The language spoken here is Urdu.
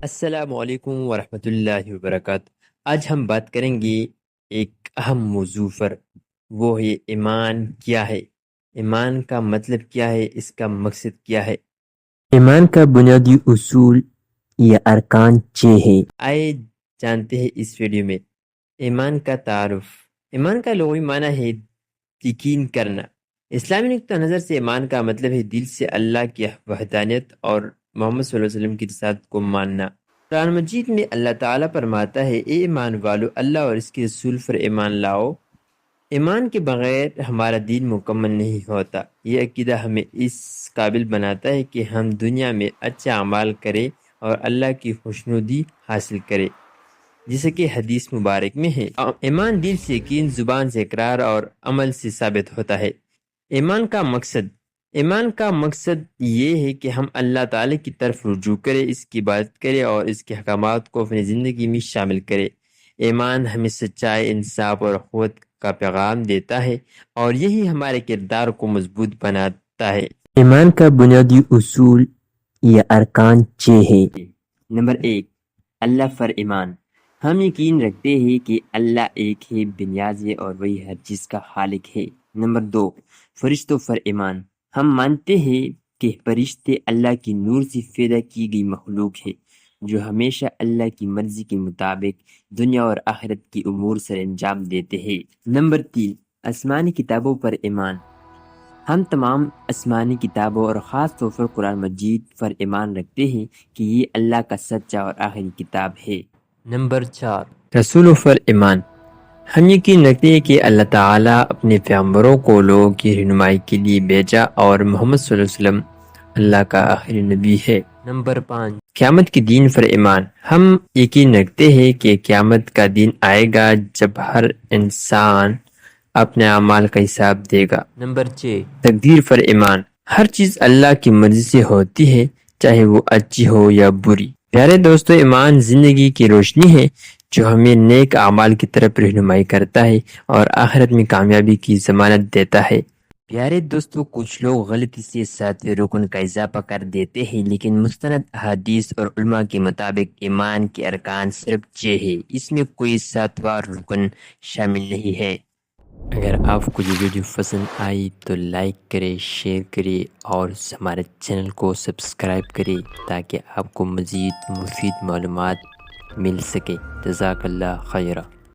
السلام علیکم ورحمۃ اللہ وبرکاتہ۔ آج ہم بات کریں گے ایک اہم موضوع پر، وہ ہے ایمان کیا ہے، ایمان کا مطلب کیا ہے، اس کا مقصد کیا ہے۔ ایمان کا بنیادی اصول یا ارکان 6 ہے۔ آئے جانتے ہیں اس ویڈیو میں ایمان کا تعارف۔ ایمان کا لغوی معنی ہے یقین کرنا۔ اسلامی نقطہ نظر سے ایمان کا مطلب ہے دل سے اللہ کی وحدانیت اور محمد صلی اللہ علیہ وسلم کی رسالت کو ماننا۔ قرآن مجید میں اللہ تعالیٰ فرماتا ہے، اے ایمان والو، اللہ اور اس کے رسول پر ایمان لاؤ۔ ایمان کے بغیر ہمارا دین مکمل نہیں ہوتا۔ یہ عقیدہ ہمیں اس قابل بناتا ہے کہ ہم دنیا میں اچھے اعمال کریں اور اللہ کی خوشنودی حاصل کریں، جیسے کہ حدیث مبارک میں ہے، ایمان دل سے یقین، زبان سے اقرار اور عمل سے ثابت ہوتا ہے۔ ایمان کا مقصد یہ ہے کہ ہم اللہ تعالیٰ کی طرف رجوع کریں، اس کی عبادت کریں اور اس کے احکامات کو اپنی زندگی میں شامل کریں۔ ایمان ہمیں سچائی، انصاف اور اخوت کا پیغام دیتا ہے اور یہی ہمارے کردار کو مضبوط بناتا ہے۔ ایمان کا بنیادی اصول یا ارکان 6 ہے۔ نمبر 1، اللہ پر ایمان۔ ہم یقین رکھتے ہیں کہ اللہ ایک ہے، بے نیاز ہے اور وہی ہر چیز کا خالق ہے۔ نمبر 2، فرشتوں پر ایمان۔ ہم مانتے ہیں کہ فرشتے اللہ کی نور سے پیدا کی گئی مخلوق ہے جو ہمیشہ اللہ کی مرضی کے مطابق دنیا اور آخرت کی امور سر انجام دیتے ہیں۔ نمبر 3، آسمانی کتابوں پر ایمان۔ ہم تمام آسمانی کتابوں اور خاص طور پر قرآن مجید پر ایمان رکھتے ہیں کہ یہ اللہ کا سچا اور آخری کتاب ہے۔ نمبر 4، رسولوں پر ایمان۔ ہم یقین رکھتے ہیں کہ اللہ تعالیٰ اپنے پیغمبروں کو لوگوں کی رہنمائی کے لیے بھیجا اور محمد صلی اللہ علیہ وسلم اللہ کا آخری نبی ہے۔ نمبر 5، قیامت کے دن پر ایمان۔ ہم یقین رکھتے ہیں کہ قیامت کا دن آئے گا جب ہر انسان اپنے اعمال کا حساب دے گا۔ نمبر 6، تقدیر پر ایمان۔ ہر چیز اللہ کی مرضی سے ہوتی ہے، چاہے وہ اچھی ہو یا بری۔ پیارے دوستو، ایمان زندگی کی روشنی ہے جو ہمیں نیک اعمال کی طرف رہنمائی کرتا ہے اور آخرت میں کامیابی کی ضمانت دیتا ہے۔ پیارے دوستو، کچھ لوگ غلطی سے 7ویں رکن کا اضافہ کر دیتے ہیں، لیکن مستند احادیث اور علماء کے مطابق ایمان کے ارکان صرف 6 ہے، اس میں کوئی 7واں رکن شامل نہیں ہے۔ اگر آپ کو یہ ویڈیو پسند آئی تو لائک کریں، شیئر کریں اور ہمارے چینل کو سبسکرائب کریں تاکہ آپ کو مزید مفید معلومات مل سکے۔ جزاک اللہ خیرہ۔